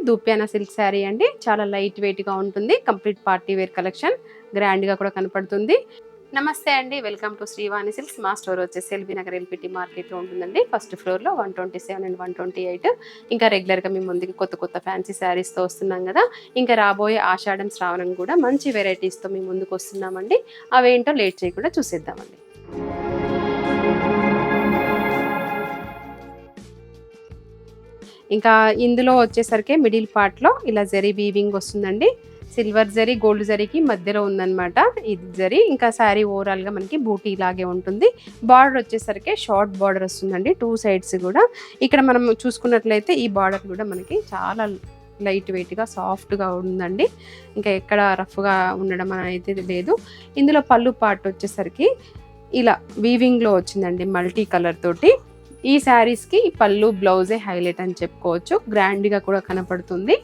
దూప్యానా silk sari అండి. చాలా light వెయిట్గా ఉంటుంది. కంప్లీట్ పార్టీ వేర్ కలెక్షన్, గ్రాండ్గా కూడా కనపడుతుంది. నమస్తే అండి, వెల్కమ్ టు శ్రీవాణి సిల్క్స్. మా స్టోర్ వచ్చేసి ఎల్బీ నగర్ ఎల్పిటి మార్కెట్లో ఉంటుందండి. ఫస్ట్ ఫ్లోర్లో 127 అండ్ 128. ఇంకా రెగ్యులర్గా మేము ముందుకి కొత్త ఫ్యాన్సీ శారీస్తో వస్తున్నాం కదా. ఇంకా రాబోయే ఆషాఢం శ్రావణం కూడా మంచి వెరైటీస్తో మేము ముందుకు వస్తున్నామండి. అవేంటో లేట్ చేయకుండా చూసేద్దామండి. ఇంకా ఇందులో వచ్చేసరికి మిడిల్ పార్ట్లో ఇలా జరీ వీవింగ్ వస్తుందండి. సిల్వర్ జరీ గోల్డ్ జరీకి మధ్యలో ఉందన్నమాట ఇది జరీ. ఇంకా శారీ ఓవరాల్గా మనకి బూటీ లాగే ఉంటుంది. బార్డర్ వచ్చేసరికి షార్ట్ బార్డర్ వస్తుందండి, 2 సైడ్స్ కూడా. ఇక్కడ మనం చూసుకున్నట్లయితే ఈ బార్డర్ కూడా మనకి చాలా లైట్ వెయిట్గా సాఫ్ట్గా ఉందండి. ఇంకా ఎక్కడ రఫ్గా ఉండడం అయితే లేదు. ఇందులో పళ్ళు పార్ట్ వచ్చేసరికి ఇలా వీవింగ్లో వచ్చిందండి, మల్టీ కలర్ తోటి. ఈ శారీస్కి పళ్ళు బ్లౌజే హైలైట్ అని చెప్పుకోవచ్చు. గ్రాండ్గా కూడా కనపడుతుంది.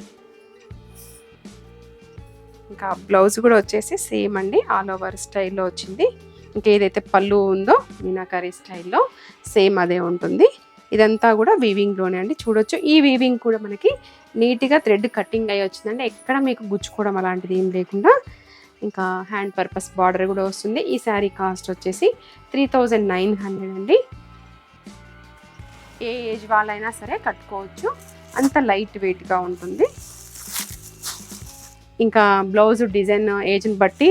ఇంకా బ్లౌజ్ కూడా వచ్చేసి సేమ్ అండి, ఆల్ ఓవర్ స్టైల్లో వచ్చింది. ఇంకా ఏదైతే పళ్ళు ఉందో మీనాకారి స్టైల్లో సేమ్ అదే ఉంటుంది. ఇదంతా కూడా వీవింగ్లోనే అండి, చూడొచ్చు. ఈ వీవింగ్ కూడా మనకి నీట్గా థ్రెడ్ కటింగ్ అయ్యి వచ్చిందండి. ఎక్కడ మీకు గుచ్చుకోవడం అలాంటిది ఏం లేకుండా. ఇంకా హ్యాండ్ పర్పస్ బార్డర్ కూడా వస్తుంది. ఈ శారీ కాస్ట్ వచ్చేసి 3900 అండి. ఏ ఏజ్ వాళ్ళైనా సరే కట్టుకోవచ్చు, అంత లైట్ వెయిట్గా ఉంటుంది. ఇంకా బ్లౌజ్ డిజైన్ ఏజ్ని బట్టి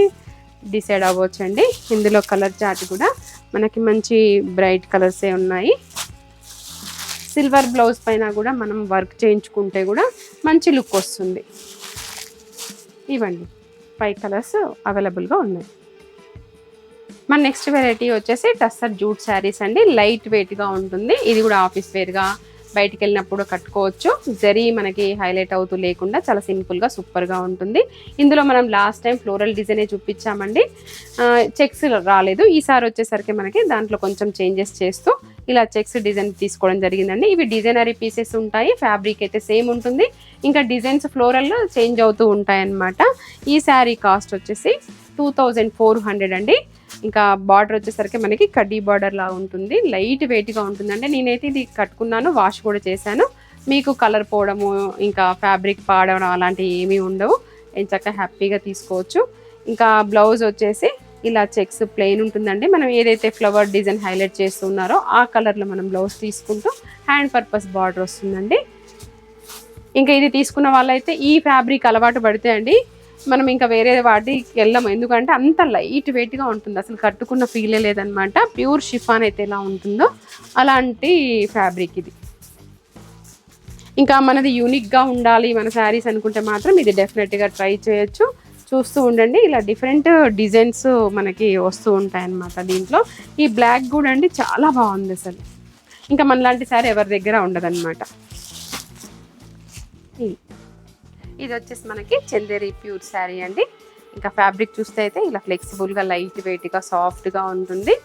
డిసైడ్ అవ్వచ్చండి. ఇందులో కలర్ చార్ట్ కూడా మనకి మంచి బ్రైట్ కలర్సే ఉన్నాయి. సిల్వర్ బ్లౌజ్ పైన కూడా మనం వర్క్ చేయించుకుంటే కూడా మంచి లుక్ వస్తుంది. ఇవ్వండి 5 కలర్స్ అవైలబుల్గా ఉన్నాయి. మన నెక్స్ట్ వెరైటీ వచ్చేసి టస్సర్ జూట్ శారీస్ అండి. లైట్ వెయిట్గా ఉంటుంది. ఇది కూడా ఆఫీస్ వేర్గా బయటికి వెళ్ళినప్పుడు కట్టుకోవచ్చు. జరీ మనకి హైలైట్ అవుతూ లేకుండా చాలా సింపుల్గా సూపర్గా ఉంటుంది. ఇందులో మనం లాస్ట్ టైం ఫ్లోరల్ డిజైనే చూపించామండి, చెక్స్ రాలేదు. ఈసారి వచ్చేసరికి మనకి దాంట్లో కొంచెం చేంజెస్ చేస్తూ ఇలా చెక్స్ డిజైన్ తీసుకోవడం జరిగిందండి. ఇవి డిజైనరీ పీసెస్ ఉంటాయి, ఫ్యాబ్రిక్ అయితే సేమ్ ఉంటుంది. ఇంకా డిజైన్స్ ఫ్లోరల్ చేంజ్ అవుతూ ఉంటాయి అన్నమాట. ఈ శారీ కాస్ట్ వచ్చేసి 2400 అండి. ఇంకా బార్డర్ వచ్చేసరికి మనకి కడ్డీ బార్డర్ లా ఉంటుంది, లైట్ వెయిట్గా ఉంటుందండి. నేనైతే ఇది కట్టుకున్నాను, వాష్ కూడా చేశాను. మీకు కలర్ పోవడము ఇంకా ఫ్యాబ్రిక్ పాడడం అలాంటివి ఏమీ ఉండవు, చక్కగా హ్యాపీగా తీసుకోవచ్చు. ఇంకా బ్లౌజ్ వచ్చేసి ఇలా చెక్స్ ప్లెయిన్ ఉంటుందండి. మనం ఏదైతే ఫ్లవర్ డిజైన్ హైలైట్ చేస్తున్నారో ఆ కలర్లో మనం బ్లౌజ్ తీసుకుంటూ హ్యాండ్ పర్పస్ బార్డర్ వస్తుందండి. ఇంకా ఇది తీసుకున్న వాళ్ళైతే ఈ ఫ్యాబ్రిక్ అలవాటు పడితే అండి మనం ఇంకా వేరే వాటికి వెళ్ళాము, ఎందుకంటే అంత లైట్ వెయిట్గా ఉంటుంది, అసలు కట్టుకున్న ఫీలే లేదనమాట. ప్యూర్ షిఫాన్ అయితే ఎలా ఉంటుందో అలాంటి ఫ్యాబ్రిక్ ఇది. ఇంకా మనది యూనిక్గా ఉండాలి మన శారీస్ అనుకుంటే మాత్రం ఇది డెఫినెట్గా ట్రై చేయొచ్చు. చూస్తూ ఉండండి, ఇలా డిఫరెంట్ డిజైన్స్ మనకి వస్తూ ఉంటాయన్నమాట. దీంట్లో ఈ బ్లాక్ కూడా అండి చాలా బాగుంది అసలు. ఇంకా మనలాంటి శారీ ఎవరి దగ్గర ఉండదన్నమాట. ఇది వచ్చేసి మనకి చందేరి ప్యూర్ శారీ అండి. ఇంకా ఫ్యాబ్రిక్ చూస్తే అయితే ఇలా ఫ్లెక్సిబుల్గా లైట్ వెయిట్గా సాఫ్ట్గా ఉంటుంది.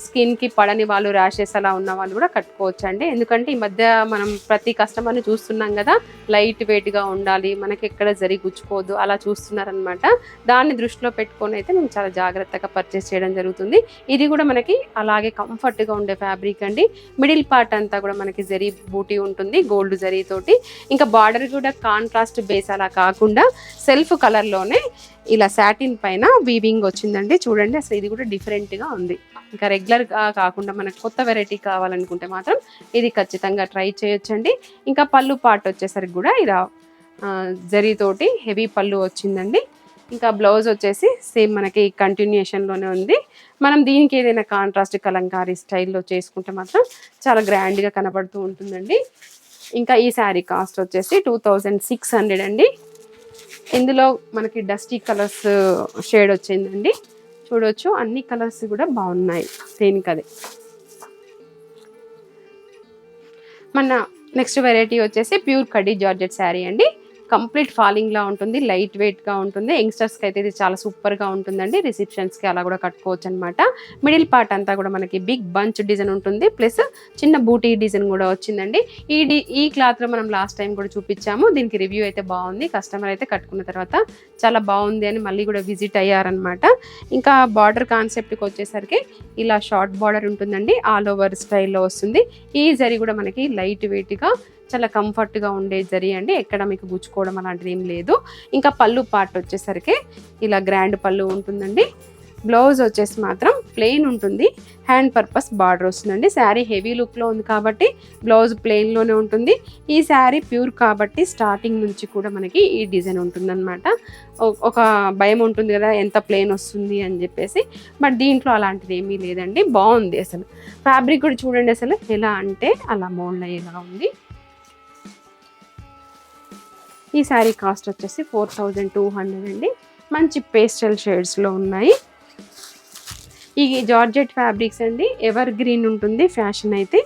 స్కిన్కి పడని వాళ్ళు, ర్యాషెస్ అలా ఉన్న వాళ్ళు కూడా కట్టుకోవచ్చు అండి. ఎందుకంటే ఈ మధ్య మనం ప్రతి కస్టమర్ని చూస్తున్నాం కదా, లైట్ వెయిట్గా ఉండాలి, మనకి ఎక్కడ జరి గుచ్చుకోవద్దు అలా చూస్తున్నారనమాట. దాన్ని దృష్టిలో పెట్టుకొని అయితే మేము చాలా జాగ్రత్తగా పర్చేస్ చేయడం జరుగుతుంది. ఇది కూడా మనకి అలాగే కంఫర్ట్గా ఉండే ఫ్యాబ్రిక్ అండి. మిడిల్ పార్ట్ అంతా కూడా మనకి జరీ బూటీ ఉంటుంది, గోల్డ్ జరీ తోటి. ఇంకా బార్డర్ కూడా కాంట్రాస్ట్ బేస్ అలా కాకుండా సెల్ఫ్ కలర్లోనే ఇలా సాటిన్ పైన వీవింగ్ వచ్చిందండి. చూడండి అసలు ఇది కూడా డిఫరెంట్గా ఉంది. ఇంకా రెగ్యులర్గా కాకుండా మనకు కొత్త వెరైటీ కావాలనుకుంటే మాత్రం ఇది ఖచ్చితంగా ట్రై చేయొచ్చండి. ఇంకా పళ్ళు పార్ట్ వచ్చేసరికి కూడా ఇలా జరీతోటి హెవీ పళ్ళు వచ్చిందండి. ఇంకా బ్లౌజ్ వచ్చేసి సేమ్ మనకి కంటిన్యూషన్లోనే ఉంది. మనం దీనికి ఏదైనా కాంట్రాస్ట్ కలంకారీ స్టైల్లో చేసుకుంటే మాత్రం చాలా గ్రాండ్గా కనబడుతూ ఉంటుందండి. ఇంకా ఈ శారీ కాస్ట్ వచ్చేసి 2600 అండి. ఇందులో మనకి డస్టీ కలర్స్ షేడ్ వచ్చిందండి, చూడొచ్చు. అన్ని కలర్స్ కూడా బాగున్నాయి, దేనికదే. మన నెక్స్ట్ వెరైటీ వచ్చేసి ప్యూర్ కడ్డీ జార్జెట్ శారీ అండి. కంప్లీట్ ఫాలింగ్లా ఉంటుంది, లైట్ వెయిట్గా ఉంటుంది. యంగ్స్టర్స్కి అయితే ఇది చాలా సూపర్గా ఉంటుందండి. రిసెప్షన్స్కి అలా కూడా కట్టుకోవచ్చు అనమాట. మిడిల్ పార్ట్ అంతా కూడా మనకి బిగ్ బంచ్ డిజైన్ ఉంటుంది, ప్లస్ చిన్న బూటీ డిజైన్ కూడా వచ్చిందండి. ఈ క్లాత్లో మనం లాస్ట్ టైం కూడా చూపించాము. దీనికి రివ్యూ అయితే బాగుంది, కస్టమర్ అయితే కట్టుకున్న తర్వాత చాలా బాగుంది అని మళ్ళీ కూడా విజిట్ అయ్యారనమాట. ఇంకా బార్డర్ కాన్సెప్ట్కి వచ్చేసరికి ఇలా షార్ట్ బార్డర్ ఉంటుందండి, ఆల్ ఓవర్ స్టైల్లో వస్తుంది. ఈ జరీ కూడా మనకి లైట్ వెయిట్గా చాలా కంఫర్ట్గా ఉండే జరీ అండి, ఎక్కడ మీకు గుచ్చుకోవడం అలాంటిది ఏం లేదు. ఇంకా పళ్ళు పార్ట్ వచ్చేసరికి ఇలా గ్రాండ్ పళ్ళు ఉంటుందండి. బ్లౌజ్ వచ్చేసి మాత్రం ప్లెయిన్ ఉంటుంది, హ్యాండ్ పర్పస్ బార్డర్ వస్తుందండి. శారీ హెవీ లుక్లో ఉంది కాబట్టి బ్లౌజ్ ప్లెయిన్లోనే ఉంటుంది. ఈ శారీ ప్యూర్ కాబట్టి స్టార్టింగ్ నుంచి కూడా మనకి ఈ డిజైన్ ఉంటుందన్నమాట. ఒక భయం ఉంటుంది కదా ఎంత ప్లెయిన్ వస్తుంది అని చెప్పేసి, బట్ దీంట్లో అలాంటిది ఏమీ లేదండి. బాగుంది అసలు. ఫ్యాబ్రిక్ కూడా చూడండి అసలు ఎలా అంటే అలా మోల్డ్ అయ్యేలా ఉంది. ఈ శారీ కాస్ట్ వచ్చేసి 4200 అండి. మంచి పేస్టల్ షేడ్స్లో ఉన్నాయి. ఈ జార్జెట్ ఫ్యాబ్రిక్స్ అండి, ఎవర్ గ్రీన్ ఉంటుంది ఫ్యాషన్ అయితే.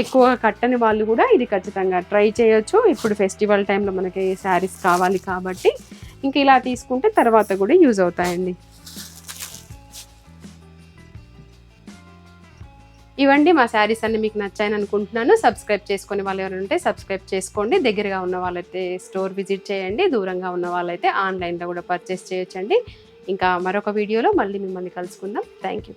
ఎక్కువ కట్టని వాళ్ళు కూడా ఇది ఖచ్చితంగా ట్రై చేయొచ్చు. ఇప్పుడు ఫెస్టివల్ టైంలో మనకి శారీస్ కావాలి కాబట్టి ఇంక ఇలా తీసుకుంటే తర్వాత కూడా యూజ్ అవుతాయండి. ఇవండి మా శారీస్ అన్ని మీకు నచ్చాయని అనుకుంటున్నాను. సబ్స్క్రైబ్ చేసుకునే వాళ్ళు ఎవరైనా ఉంటే సబ్స్క్రైబ్ చేసుకోండి. దగ్గరగా ఉన్న వాళ్ళైతే స్టోర్ విజిట్ చేయండి, దూరంగా ఉన్న వాళ్ళైతే ఆన్లైన్లో కూడా పర్చేస్ చేయొచ్చండి. ఇంకా మరొక వీడియోలో మళ్ళీ మిమ్మల్ని కలుసుకుందాం. Thank you.